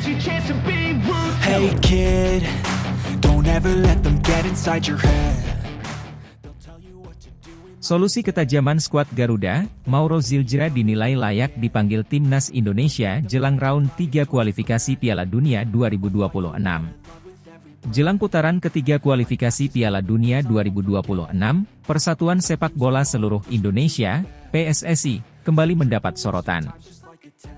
Hey kid, don't ever let them get inside your head. Solusi ketajaman skuad Garuda, Mauro Zildjian dinilai layak dipanggil timnas Indonesia jelang round 3 kualifikasi Piala Dunia 2026. Jelang putaran ketiga kualifikasi Piala Dunia 2026, Persatuan Sepak Bola Seluruh Indonesia, PSSI, kembali mendapat sorotan.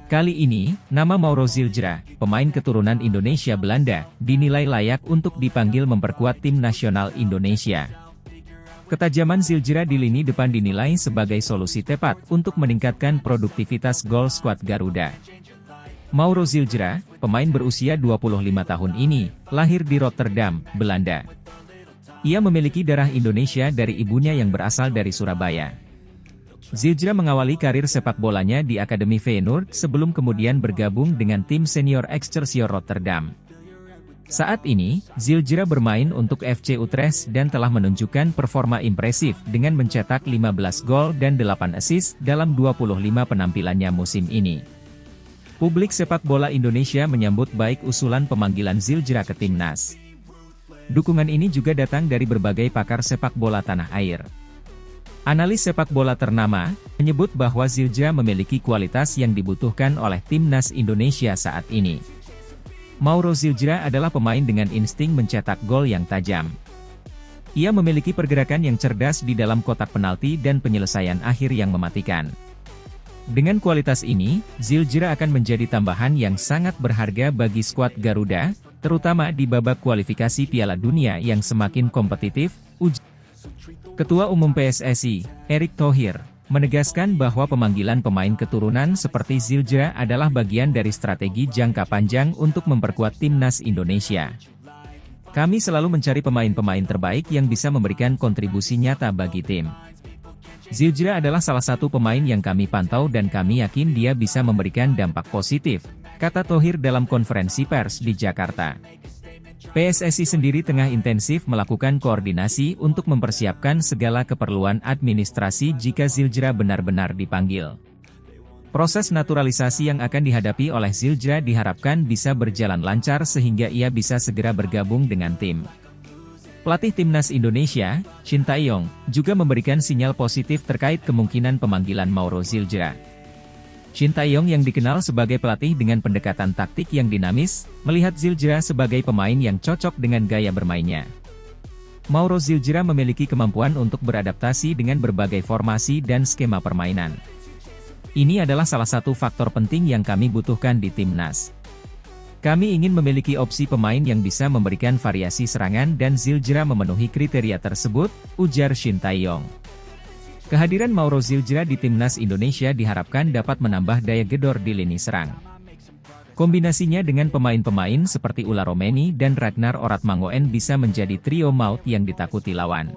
Kali ini, nama Mauro Zildjian, pemain keturunan Indonesia Belanda, dinilai layak untuk dipanggil memperkuat tim nasional Indonesia. Ketajaman Zildjian di lini depan dinilai sebagai solusi tepat untuk meningkatkan produktivitas gol skuad Garuda. Mauro Zildjian, pemain berusia 25 tahun ini, lahir di Rotterdam, Belanda. Ia memiliki darah Indonesia dari ibunya yang berasal dari Surabaya. Zildjian mengawali karir sepak bolanya di Akademi Feyenoord sebelum kemudian bergabung dengan tim senior Excelsior Rotterdam. Saat ini, Zildjian bermain untuk FC Utrecht dan telah menunjukkan performa impresif dengan mencetak 15 gol dan 8 assist dalam 25 penampilannya musim ini. Publik sepak bola Indonesia menyambut baik usulan pemanggilan Zildjian ke timnas. Dukungan ini juga datang dari berbagai pakar sepak bola tanah air. Analis sepak bola ternama menyebut bahwa Zildjian memiliki kualitas yang dibutuhkan oleh timnas Indonesia saat ini. Mauro Zildjian adalah pemain dengan insting mencetak gol yang tajam. Ia memiliki pergerakan yang cerdas di dalam kotak penalti dan penyelesaian akhir yang mematikan. Dengan kualitas ini, Zildjian akan menjadi tambahan yang sangat berharga bagi skuad Garuda, terutama di babak kualifikasi Piala Dunia yang semakin kompetitif. Ketua Umum PSSI, Erick Thohir, menegaskan bahwa pemanggilan pemain keturunan seperti Zildjian adalah bagian dari strategi jangka panjang untuk memperkuat timnas Indonesia. Kami selalu mencari pemain-pemain terbaik yang bisa memberikan kontribusi nyata bagi tim. Zildjian adalah salah satu pemain yang kami pantau dan kami yakin dia bisa memberikan dampak positif, kata Thohir dalam konferensi pers di Jakarta. PSSI sendiri tengah intensif melakukan koordinasi untuk mempersiapkan segala keperluan administrasi jika Zildjian benar-benar dipanggil. Proses naturalisasi yang akan dihadapi oleh Zildjian diharapkan bisa berjalan lancar sehingga ia bisa segera bergabung dengan tim. Pelatih timnas Indonesia, Shin Tae-yong, juga memberikan sinyal positif terkait kemungkinan pemanggilan Mauro Zildjian. Shin Tae-yong yang dikenal sebagai pelatih dengan pendekatan taktik yang dinamis, melihat Zildjian sebagai pemain yang cocok dengan gaya bermainnya. Mauro Zildjian memiliki kemampuan untuk beradaptasi dengan berbagai formasi dan skema permainan. Ini adalah salah satu faktor penting yang kami butuhkan di timnas. Kami ingin memiliki opsi pemain yang bisa memberikan variasi serangan dan Zildjian memenuhi kriteria tersebut, ujar Shin Tae-yong. Kehadiran Mauro Zildjian di timnas Indonesia diharapkan dapat menambah daya gedor di lini serang. Kombinasinya dengan pemain-pemain seperti Ula Romeni dan Ragnar Oratmangoen bisa menjadi trio maut yang ditakuti lawan.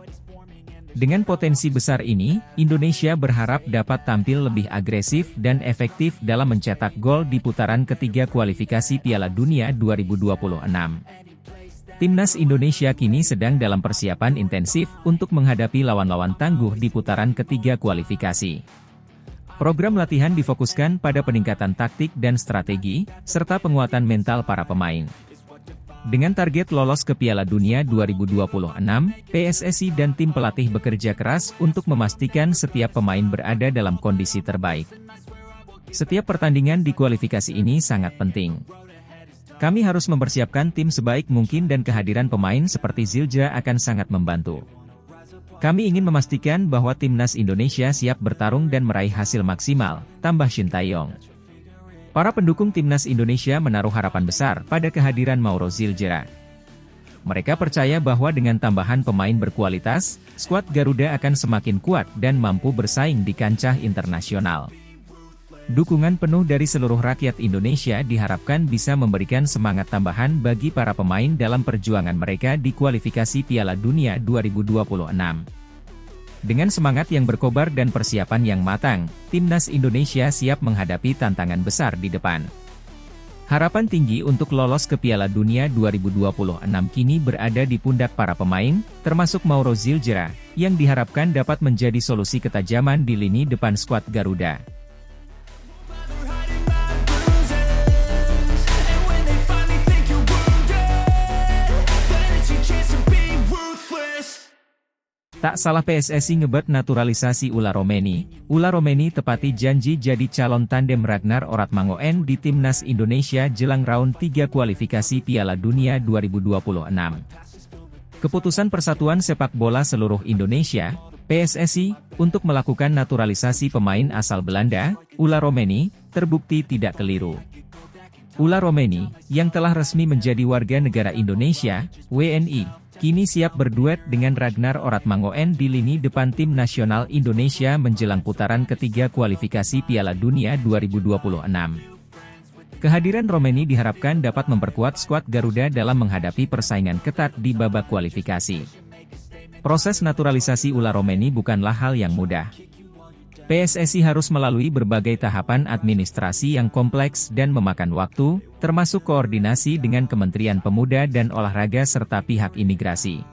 Dengan potensi besar ini, Indonesia berharap dapat tampil lebih agresif dan efektif dalam mencetak gol di putaran ketiga kualifikasi Piala Dunia 2026. Timnas Indonesia kini sedang dalam persiapan intensif untuk menghadapi lawan-lawan tangguh di putaran ketiga kualifikasi. Program latihan difokuskan pada peningkatan taktik dan strategi, serta penguatan mental para pemain. Dengan target lolos ke Piala Dunia 2026, PSSI dan tim pelatih bekerja keras untuk memastikan setiap pemain berada dalam kondisi terbaik. Setiap pertandingan di kualifikasi ini sangat penting. Kami harus mempersiapkan tim sebaik mungkin dan kehadiran pemain seperti Zildjian akan sangat membantu. Kami ingin memastikan bahwa timnas Indonesia siap bertarung dan meraih hasil maksimal, tambah Shin Tae-yong. Para pendukung timnas Indonesia menaruh harapan besar pada kehadiran Mauro Zildjian. Mereka percaya bahwa dengan tambahan pemain berkualitas, skuad Garuda akan semakin kuat dan mampu bersaing di kancah internasional. Dukungan penuh dari seluruh rakyat Indonesia diharapkan bisa memberikan semangat tambahan bagi para pemain dalam perjuangan mereka di kualifikasi Piala Dunia 2026. Dengan semangat yang berkobar dan persiapan yang matang, timnas Indonesia siap menghadapi tantangan besar di depan. Harapan tinggi untuk lolos ke Piala Dunia 2026 kini berada di pundak para pemain, termasuk Mauro Zildjian, yang diharapkan dapat menjadi solusi ketajaman di lini depan skuad Garuda. Tak salah PSSI ngebet naturalisasi Ula Romeni. Ula Romeni tepati janji jadi calon tandem Ragnar Oratmangoen di Timnas Indonesia jelang round 3 kualifikasi Piala Dunia 2026. Keputusan Persatuan Sepak Bola Seluruh Indonesia, PSSI, untuk melakukan naturalisasi pemain asal Belanda, Ula Romeni, terbukti tidak keliru. Ula Romeni, yang telah resmi menjadi warga negara Indonesia, WNI, kini siap berduet dengan Ragnar Oratmangoen di lini depan tim nasional Indonesia menjelang putaran ketiga kualifikasi Piala Dunia 2026. Kehadiran Romeni diharapkan dapat memperkuat skuad Garuda dalam menghadapi persaingan ketat di babak kualifikasi. Proses naturalisasi Ula Romeni bukanlah hal yang mudah. PSSI harus melalui berbagai tahapan administrasi yang kompleks dan memakan waktu, termasuk koordinasi dengan Kementerian Pemuda dan Olahraga serta pihak imigrasi.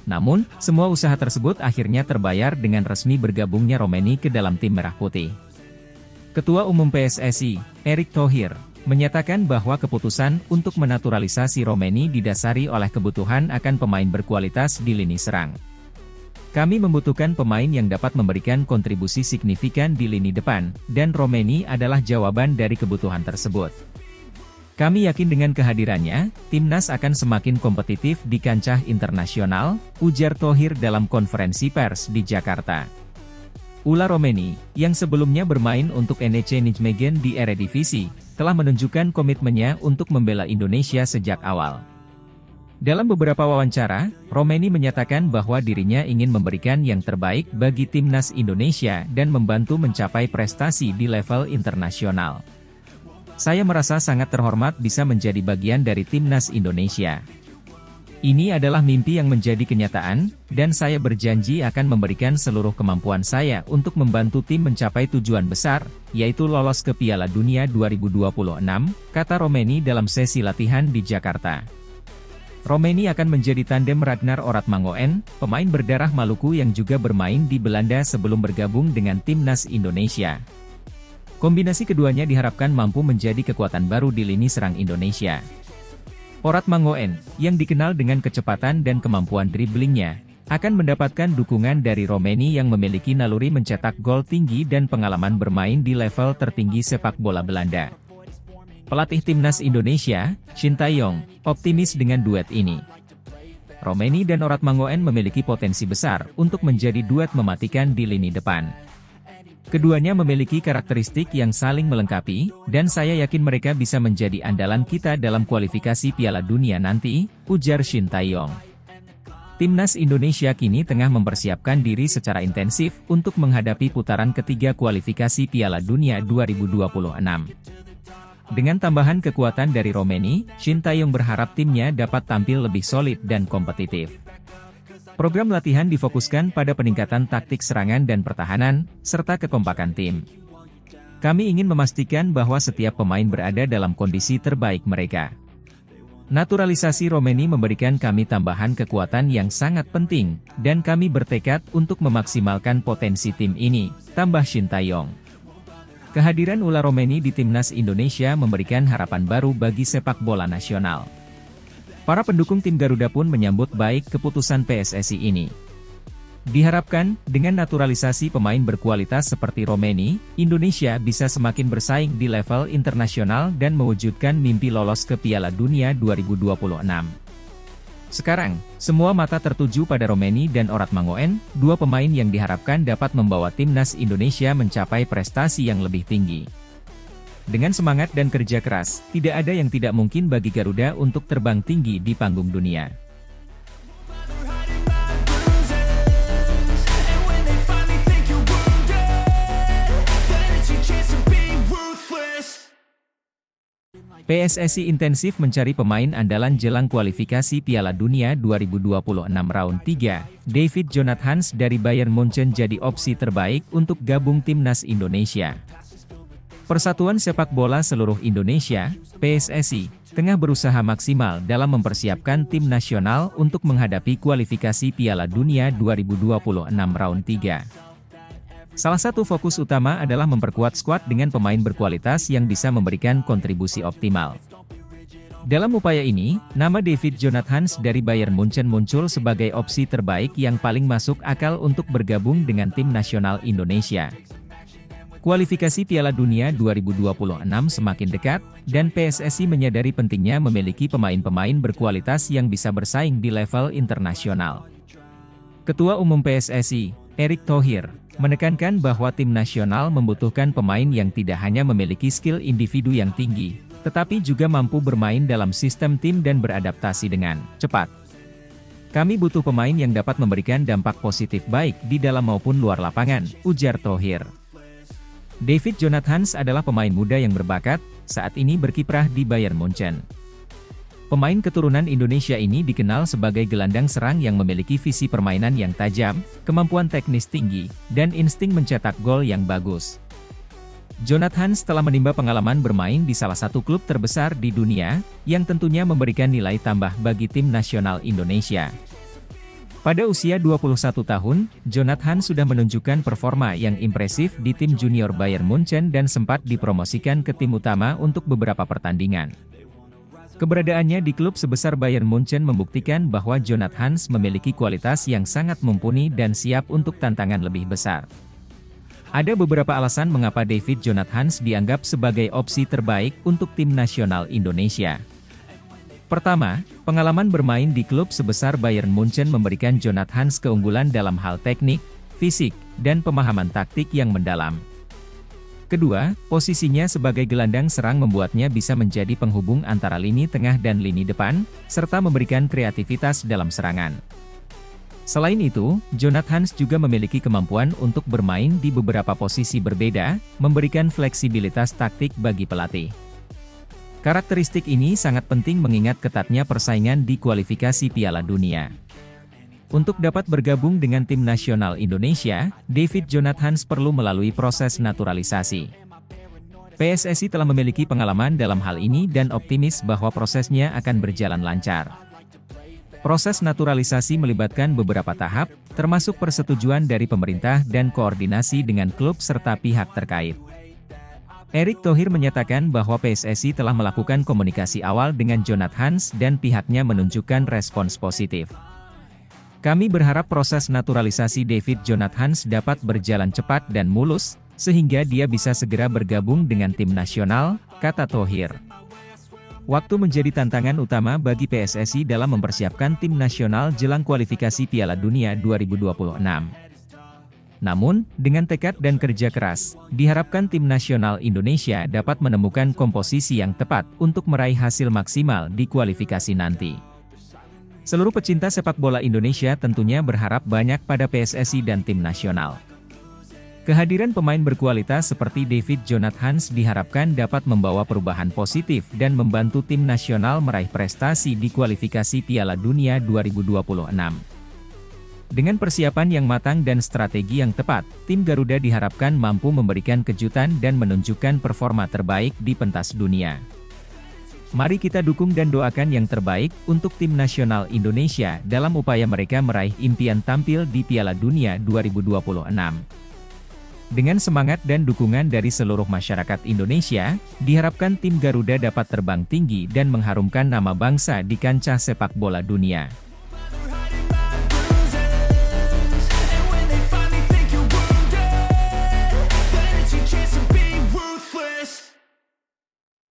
Namun, semua usaha tersebut akhirnya terbayar dengan resmi bergabungnya Romeni ke dalam tim Merah Putih. Ketua Umum PSSI, Erick Thohir, menyatakan bahwa keputusan untuk menaturalisasi Romeni didasari oleh kebutuhan akan pemain berkualitas di lini serang. Kami membutuhkan pemain yang dapat memberikan kontribusi signifikan di lini depan, dan Romeni adalah jawaban dari kebutuhan tersebut. Kami yakin dengan kehadirannya, timnas akan semakin kompetitif di kancah internasional, ujar Thohir dalam konferensi pers di Jakarta. Ula Romeni, yang sebelumnya bermain untuk NEC Nijmegen di Eredivisie, telah menunjukkan komitmennya untuk membela Indonesia sejak awal. Dalam beberapa wawancara, Romeni menyatakan bahwa dirinya ingin memberikan yang terbaik bagi timnas Indonesia dan membantu mencapai prestasi di level internasional. Saya merasa sangat terhormat bisa menjadi bagian dari timnas Indonesia. Ini adalah mimpi yang menjadi kenyataan, dan saya berjanji akan memberikan seluruh kemampuan saya untuk membantu tim mencapai tujuan besar, yaitu lolos ke Piala Dunia 2026, kata Romeni dalam sesi latihan di Jakarta. Romeni akan menjadi tandem Ragnar Oratmangoen, pemain berdarah Maluku yang juga bermain di Belanda sebelum bergabung dengan timnas Indonesia. Kombinasi keduanya diharapkan mampu menjadi kekuatan baru di lini serang Indonesia. Oratmangoen, yang dikenal dengan kecepatan dan kemampuan driblingnya, akan mendapatkan dukungan dari Romeni yang memiliki naluri mencetak gol tinggi dan pengalaman bermain di level tertinggi sepak bola Belanda. Pelatih timnas Indonesia, Shin Tae-yong, optimis dengan duet ini. Romeni dan Oratmangoen memiliki potensi besar untuk menjadi duet mematikan di lini depan. Keduanya memiliki karakteristik yang saling melengkapi, dan saya yakin mereka bisa menjadi andalan kita dalam kualifikasi Piala Dunia nanti, ujar Shin Tae-yong. Timnas Indonesia kini tengah mempersiapkan diri secara intensif untuk menghadapi putaran ketiga kualifikasi Piala Dunia 2026. Dengan tambahan kekuatan dari Romeni, Shin Tae-yong berharap timnya dapat tampil lebih solid dan kompetitif. Program latihan difokuskan pada peningkatan taktik serangan dan pertahanan, serta kekompakan tim. Kami ingin memastikan bahwa setiap pemain berada dalam kondisi terbaik mereka. Naturalisasi Romeni memberikan kami tambahan kekuatan yang sangat penting, dan kami bertekad untuk memaksimalkan potensi tim ini, tambah Shin Tae-yong. Kehadiran Ula Romeni di timnas Indonesia memberikan harapan baru bagi sepak bola nasional. Para pendukung tim Garuda pun menyambut baik keputusan PSSI ini. Diharapkan, dengan naturalisasi pemain berkualitas seperti Romeni, Indonesia bisa semakin bersaing di level internasional dan mewujudkan mimpi lolos ke Piala Dunia 2026. Sekarang, semua mata tertuju pada Romeni dan Oratmangoen, dua pemain yang diharapkan dapat membawa timnas Indonesia mencapai prestasi yang lebih tinggi. Dengan semangat dan kerja keras, tidak ada yang tidak mungkin bagi Garuda untuk terbang tinggi di panggung dunia. PSSI intensif mencari pemain andalan jelang kualifikasi Piala Dunia 2026 round 3. David Jonathans dari Bayern Munchen jadi opsi terbaik untuk gabung timnas Indonesia. Persatuan Sepak Bola Seluruh Indonesia, PSSI, tengah berusaha maksimal dalam mempersiapkan tim nasional untuk menghadapi kualifikasi Piala Dunia 2026 round 3. Salah satu fokus utama adalah memperkuat skuad dengan pemain berkualitas yang bisa memberikan kontribusi optimal. Dalam upaya ini, nama David Jonathans dari Bayern Munchen muncul sebagai opsi terbaik yang paling masuk akal untuk bergabung dengan tim nasional Indonesia. Kualifikasi Piala Dunia 2026 semakin dekat, dan PSSI menyadari pentingnya memiliki pemain-pemain berkualitas yang bisa bersaing di level internasional. Ketua Umum PSSI, Erick Thohir, menekankan bahwa tim nasional membutuhkan pemain yang tidak hanya memiliki skill individu yang tinggi, tetapi juga mampu bermain dalam sistem tim dan beradaptasi dengan cepat. Kami butuh pemain yang dapat memberikan dampak positif baik di dalam maupun luar lapangan, ujar Thohir. David Jonathans adalah pemain muda yang berbakat, saat ini berkiprah di Bayern Munchen. Pemain keturunan Indonesia ini dikenal sebagai gelandang serang yang memiliki visi permainan yang tajam, kemampuan teknis tinggi, dan insting mencetak gol yang bagus. Jonathans telah menimba pengalaman bermain di salah satu klub terbesar di dunia, yang tentunya memberikan nilai tambah bagi tim nasional Indonesia. Pada usia 21 tahun, Jonathans sudah menunjukkan performa yang impresif di tim junior Bayern Munchen dan sempat dipromosikan ke tim utama untuk beberapa pertandingan. Keberadaannya di klub sebesar Bayern Munchen membuktikan bahwa Jonathans memiliki kualitas yang sangat mumpuni dan siap untuk tantangan lebih besar. Ada beberapa alasan mengapa David Jonathans dianggap sebagai opsi terbaik untuk tim nasional Indonesia. Pertama, pengalaman bermain di klub sebesar Bayern Munchen memberikan Jonathans keunggulan dalam hal teknik, fisik, dan pemahaman taktik yang mendalam. Kedua, posisinya sebagai gelandang serang membuatnya bisa menjadi penghubung antara lini tengah dan lini depan, serta memberikan kreativitas dalam serangan. Selain itu, Jonathans juga memiliki kemampuan untuk bermain di beberapa posisi berbeda, memberikan fleksibilitas taktik bagi pelatih. Karakteristik ini sangat penting mengingat ketatnya persaingan di kualifikasi Piala Dunia. Untuk dapat bergabung dengan tim nasional Indonesia, David Jonathans perlu melalui proses naturalisasi. PSSI telah memiliki pengalaman dalam hal ini dan optimis bahwa prosesnya akan berjalan lancar. Proses naturalisasi melibatkan beberapa tahap, termasuk persetujuan dari pemerintah dan koordinasi dengan klub serta pihak terkait. Erick Thohir menyatakan bahwa PSSI telah melakukan komunikasi awal dengan Jonathans dan pihaknya menunjukkan respons positif. Kami berharap proses naturalisasi David Jonathans dapat berjalan cepat dan mulus, sehingga dia bisa segera bergabung dengan tim nasional, kata Thohir. Waktu menjadi tantangan utama bagi PSSI dalam mempersiapkan tim nasional jelang kualifikasi Piala Dunia 2026. Namun, dengan tekad dan kerja keras, diharapkan tim nasional Indonesia dapat menemukan komposisi yang tepat untuk meraih hasil maksimal di kualifikasi nanti. Seluruh pecinta sepak bola Indonesia tentunya berharap banyak pada PSSI dan tim nasional. Kehadiran pemain berkualitas seperti David Jonathans diharapkan dapat membawa perubahan positif dan membantu tim nasional meraih prestasi di kualifikasi Piala Dunia 2026. Dengan persiapan yang matang dan strategi yang tepat, tim Garuda diharapkan mampu memberikan kejutan dan menunjukkan performa terbaik di pentas dunia. Mari kita dukung dan doakan yang terbaik untuk tim nasional Indonesia dalam upaya mereka meraih impian tampil di Piala Dunia 2026. Dengan semangat dan dukungan dari seluruh masyarakat Indonesia, diharapkan tim Garuda dapat terbang tinggi dan mengharumkan nama bangsa di kancah sepak bola dunia.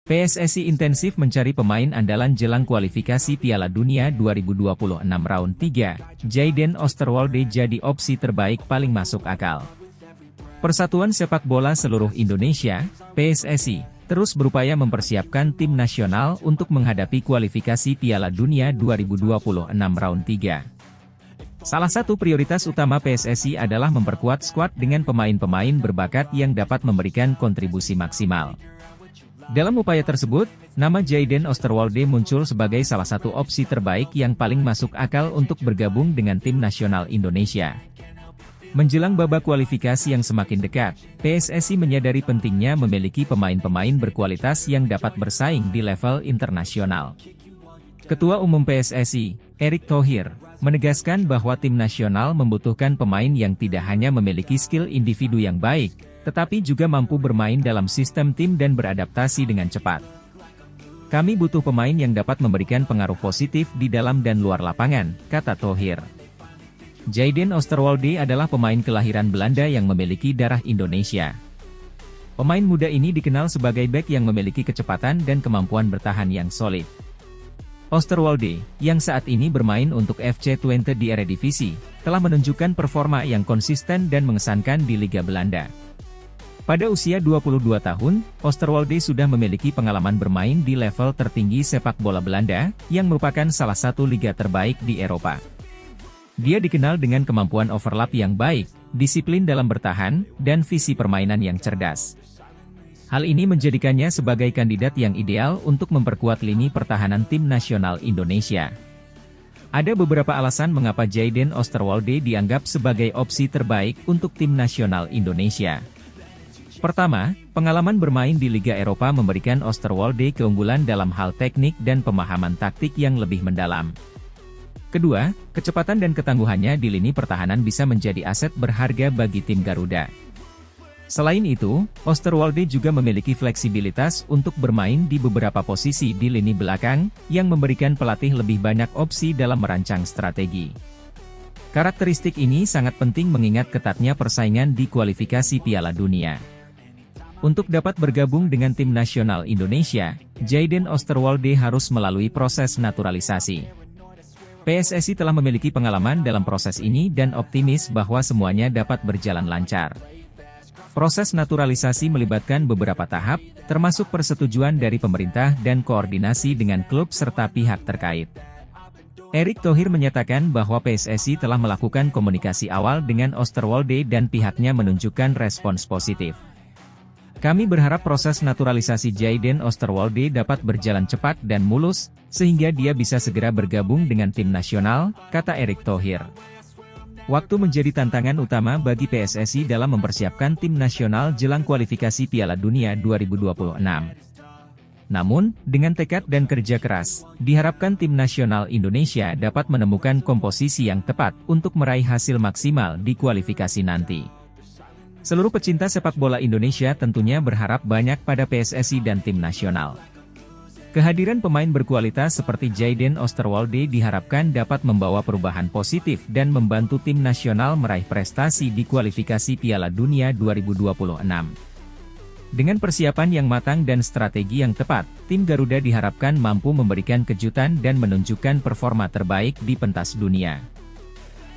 PSSI intensif mencari pemain andalan jelang kualifikasi Piala Dunia 2026 round 3, Jayden Osterwolde jadi opsi terbaik paling masuk akal. Persatuan Sepak Bola Seluruh Indonesia, PSSI, terus berupaya mempersiapkan tim nasional untuk menghadapi kualifikasi Piala Dunia 2026 round 3. Salah satu prioritas utama PSSI adalah memperkuat skuad dengan pemain-pemain berbakat yang dapat memberikan kontribusi maksimal. Dalam upaya tersebut, nama Jayden Osterwolde muncul sebagai salah satu opsi terbaik yang paling masuk akal untuk bergabung dengan tim nasional Indonesia. Menjelang babak kualifikasi yang semakin dekat, PSSI menyadari pentingnya memiliki pemain-pemain berkualitas yang dapat bersaing di level internasional. Ketua Umum PSSI, Erick Thohir, menegaskan bahwa tim nasional membutuhkan pemain yang tidak hanya memiliki skill individu yang baik, tetapi juga mampu bermain dalam sistem tim dan beradaptasi dengan cepat. Kami butuh pemain yang dapat memberikan pengaruh positif di dalam dan luar lapangan, kata Thohir. Jayden Oosterwolde adalah pemain kelahiran Belanda yang memiliki darah Indonesia. Pemain muda ini dikenal sebagai bek yang memiliki kecepatan dan kemampuan bertahan yang solid. Oosterwolde, yang saat ini bermain untuk FC Twente di Eredivisie, telah menunjukkan performa yang konsisten dan mengesankan di Liga Belanda. Pada usia 22 tahun, Oosterwolde sudah memiliki pengalaman bermain di level tertinggi sepak bola Belanda, yang merupakan salah satu liga terbaik di Eropa. Dia dikenal dengan kemampuan overlap yang baik, disiplin dalam bertahan, dan visi permainan yang cerdas. Hal ini menjadikannya sebagai kandidat yang ideal untuk memperkuat lini pertahanan tim nasional Indonesia. Ada beberapa alasan mengapa Jayden Oosterwolde dianggap sebagai opsi terbaik untuk tim nasional Indonesia. Pertama, pengalaman bermain di Liga Eropa memberikan Oosterwolde keunggulan dalam hal teknik dan pemahaman taktik yang lebih mendalam. Kedua, kecepatan dan ketangguhannya di lini pertahanan bisa menjadi aset berharga bagi tim Garuda. Selain itu, Oosterwolde juga memiliki fleksibilitas untuk bermain di beberapa posisi di lini belakang, yang memberikan pelatih lebih banyak opsi dalam merancang strategi. Karakteristik ini sangat penting mengingat ketatnya persaingan di kualifikasi Piala Dunia. Untuk dapat bergabung dengan tim nasional Indonesia, Jayden Oosterwolde harus melalui proses naturalisasi. PSSI telah memiliki pengalaman dalam proses ini dan optimis bahwa semuanya dapat berjalan lancar. Proses naturalisasi melibatkan beberapa tahap, termasuk persetujuan dari pemerintah dan koordinasi dengan klub serta pihak terkait. Erick Thohir menyatakan bahwa PSSI telah melakukan komunikasi awal dengan Oosterwolde dan pihaknya menunjukkan respons positif. Kami berharap proses naturalisasi Jayden Oosterwolde dapat berjalan cepat dan mulus, sehingga dia bisa segera bergabung dengan tim nasional, kata Erick Thohir. Waktu menjadi tantangan utama bagi PSSI dalam mempersiapkan tim nasional jelang kualifikasi Piala Dunia 2026. Namun, dengan tekad dan kerja keras, diharapkan tim nasional Indonesia dapat menemukan komposisi yang tepat untuk meraih hasil maksimal di kualifikasi nanti. Seluruh pecinta sepak bola Indonesia tentunya berharap banyak pada PSSI dan tim nasional. Kehadiran pemain berkualitas seperti Jayden Oosterwolde diharapkan dapat membawa perubahan positif dan membantu tim nasional meraih prestasi di kualifikasi Piala Dunia 2026. Dengan persiapan yang matang dan strategi yang tepat, tim Garuda diharapkan mampu memberikan kejutan dan menunjukkan performa terbaik di pentas dunia.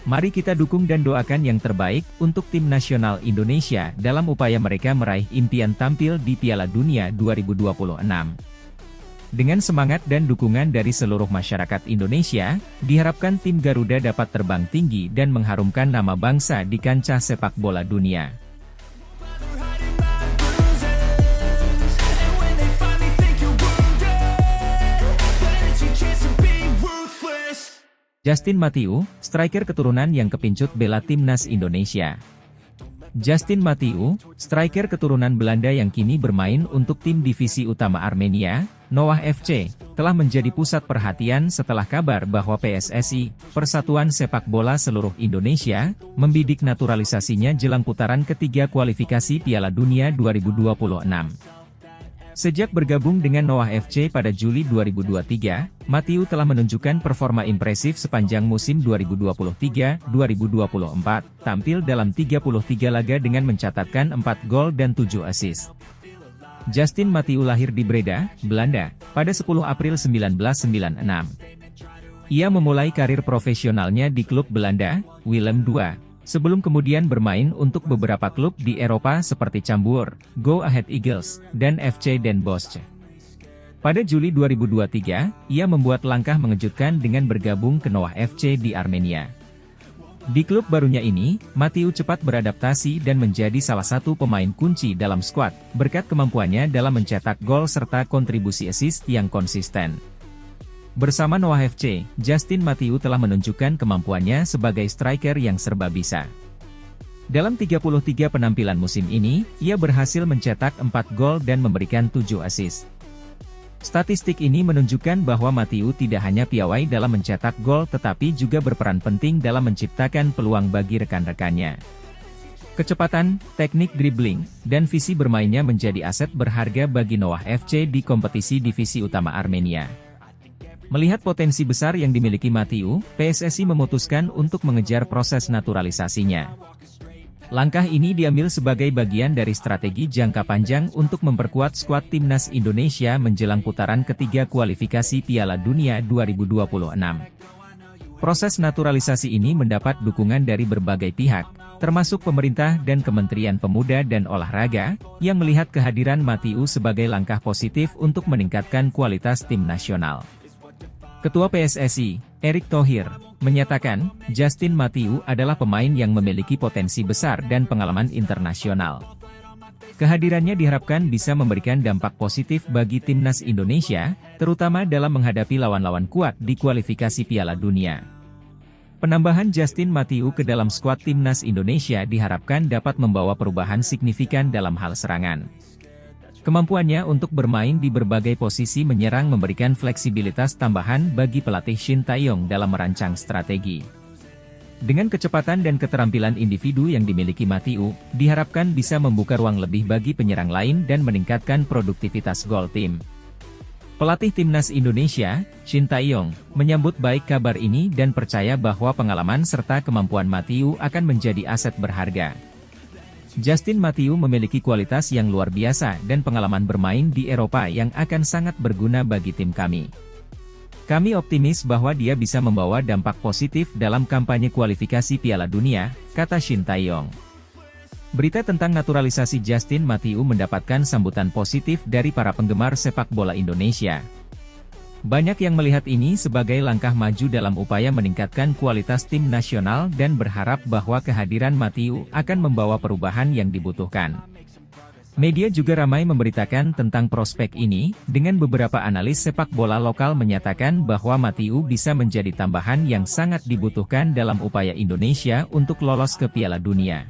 Mari kita dukung dan doakan yang terbaik untuk tim nasional Indonesia dalam upaya mereka meraih impian tampil di Piala Dunia 2026. Dengan semangat dan dukungan dari seluruh masyarakat Indonesia, diharapkan tim Garuda dapat terbang tinggi dan mengharumkan nama bangsa di kancah sepak bola dunia. Justin Mathieu, striker keturunan yang kepincut bela timnas Indonesia. Justin Mathieu, striker keturunan Belanda yang kini bermain untuk tim divisi utama Armenia, Noah FC, telah menjadi pusat perhatian setelah kabar bahwa PSSI, Persatuan Sepak Bola Seluruh Indonesia, membidik naturalisasinya jelang putaran ketiga kualifikasi Piala Dunia 2026. Sejak bergabung dengan Noah FC pada Juli 2023, Mathieu telah menunjukkan performa impresif sepanjang musim 2023-2024, tampil dalam 33 laga dengan mencatatkan 4 gol dan 7 assist. Justin Mathieu lahir di Breda, Belanda, pada 10 April 1996. Ia memulai karir profesionalnya di klub Belanda, Willem II, sebelum kemudian bermain untuk beberapa klub di Eropa seperti Cambuur, Go Ahead Eagles, dan FC Den Bosch. Pada Juli 2023, ia membuat langkah mengejutkan dengan bergabung ke Noah FC di Armenia. Di klub barunya ini, Mathieu cepat beradaptasi dan menjadi salah satu pemain kunci dalam skuad, berkat kemampuannya dalam mencetak gol serta kontribusi assist yang konsisten. Bersama Noah FC, Justin Mathieu telah menunjukkan kemampuannya sebagai striker yang serba bisa. Dalam 33 penampilan musim ini, ia berhasil mencetak 4 gol dan memberikan 7 assist. Statistik ini menunjukkan bahwa Mathieu tidak hanya piawai dalam mencetak gol tetapi juga berperan penting dalam menciptakan peluang bagi rekan-rekannya. Kecepatan, teknik dribbling, dan visi bermainnya menjadi aset berharga bagi Noah FC di kompetisi divisi utama Armenia. Melihat potensi besar yang dimiliki Matiu, PSSI memutuskan untuk mengejar proses naturalisasinya. Langkah ini diambil sebagai bagian dari strategi jangka panjang untuk memperkuat skuad timnas Indonesia menjelang putaran ketiga kualifikasi Piala Dunia 2026. Proses naturalisasi ini mendapat dukungan dari berbagai pihak, termasuk pemerintah dan Kementerian Pemuda dan Olahraga, yang melihat kehadiran Matiu sebagai langkah positif untuk meningkatkan kualitas tim nasional. Ketua PSSI, Erick Thohir, menyatakan, Justin Matiu adalah pemain yang memiliki potensi besar dan pengalaman internasional. Kehadirannya diharapkan bisa memberikan dampak positif bagi timnas Indonesia, terutama dalam menghadapi lawan-lawan kuat di kualifikasi Piala Dunia. Penambahan Justin Matiu ke dalam skuad timnas Indonesia diharapkan dapat membawa perubahan signifikan dalam hal serangan. Kemampuannya untuk bermain di berbagai posisi menyerang memberikan fleksibilitas tambahan bagi pelatih Shin Tae-yong dalam merancang strategi. Dengan kecepatan dan keterampilan individu yang dimiliki Matiu, diharapkan bisa membuka ruang lebih bagi penyerang lain dan meningkatkan produktivitas gol tim. Pelatih timnas Indonesia, Shin Tae-yong, menyambut baik kabar ini dan percaya bahwa pengalaman serta kemampuan Matiu akan menjadi aset berharga. Justin Matiu memiliki kualitas yang luar biasa dan pengalaman bermain di Eropa yang akan sangat berguna bagi tim kami. Kami optimis bahwa dia bisa membawa dampak positif dalam kampanye kualifikasi Piala Dunia, kata Shin Tae-yong. Berita tentang naturalisasi Justin Matiu mendapatkan sambutan positif dari para penggemar sepak bola Indonesia. Banyak yang melihat ini sebagai langkah maju dalam upaya meningkatkan kualitas tim nasional dan berharap bahwa kehadiran Matiu akan membawa perubahan yang dibutuhkan. Media juga ramai memberitakan tentang prospek ini, dengan beberapa analis sepak bola lokal menyatakan bahwa Matiu bisa menjadi tambahan yang sangat dibutuhkan dalam upaya Indonesia untuk lolos ke Piala Dunia.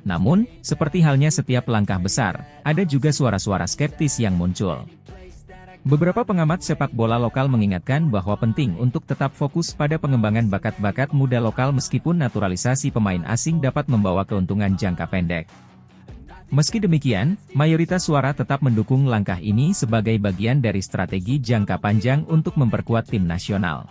Namun, seperti halnya setiap langkah besar, ada juga suara-suara skeptis yang muncul. Beberapa pengamat sepak bola lokal mengingatkan bahwa penting untuk tetap fokus pada pengembangan bakat-bakat muda lokal meskipun naturalisasi pemain asing dapat membawa keuntungan jangka pendek. Meski demikian, mayoritas suara tetap mendukung langkah ini sebagai bagian dari strategi jangka panjang untuk memperkuat tim nasional.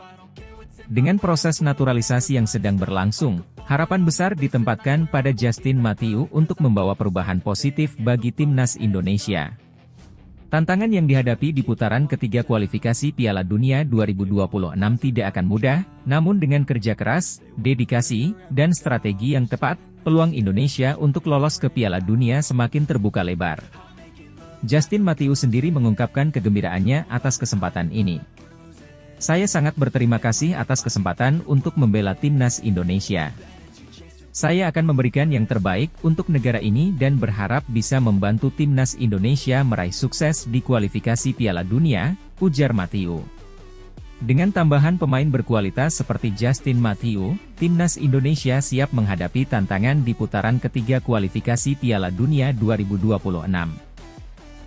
Dengan proses naturalisasi yang sedang berlangsung, harapan besar ditempatkan pada Justin Matiu untuk membawa perubahan positif bagi timnas Indonesia. Tantangan yang dihadapi di putaran ketiga kualifikasi Piala Dunia 2026 tidak akan mudah, namun dengan kerja keras, dedikasi, dan strategi yang tepat, peluang Indonesia untuk lolos ke Piala Dunia semakin terbuka lebar. Justin Matiu sendiri mengungkapkan kegembiraannya atas kesempatan ini. Saya sangat berterima kasih atas kesempatan untuk membela timnas Indonesia. Saya akan memberikan yang terbaik untuk negara ini dan berharap bisa membantu timnas Indonesia meraih sukses di kualifikasi Piala Dunia, ujar Matiu. Dengan tambahan pemain berkualitas seperti Justin Matiu, timnas Indonesia siap menghadapi tantangan di putaran ketiga kualifikasi Piala Dunia 2026.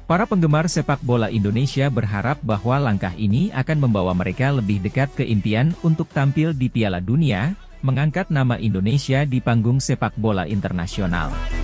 Para penggemar sepak bola Indonesia berharap bahwa langkah ini akan membawa mereka lebih dekat ke impian untuk tampil di Piala Dunia, mengangkat nama Indonesia di panggung sepak bola internasional.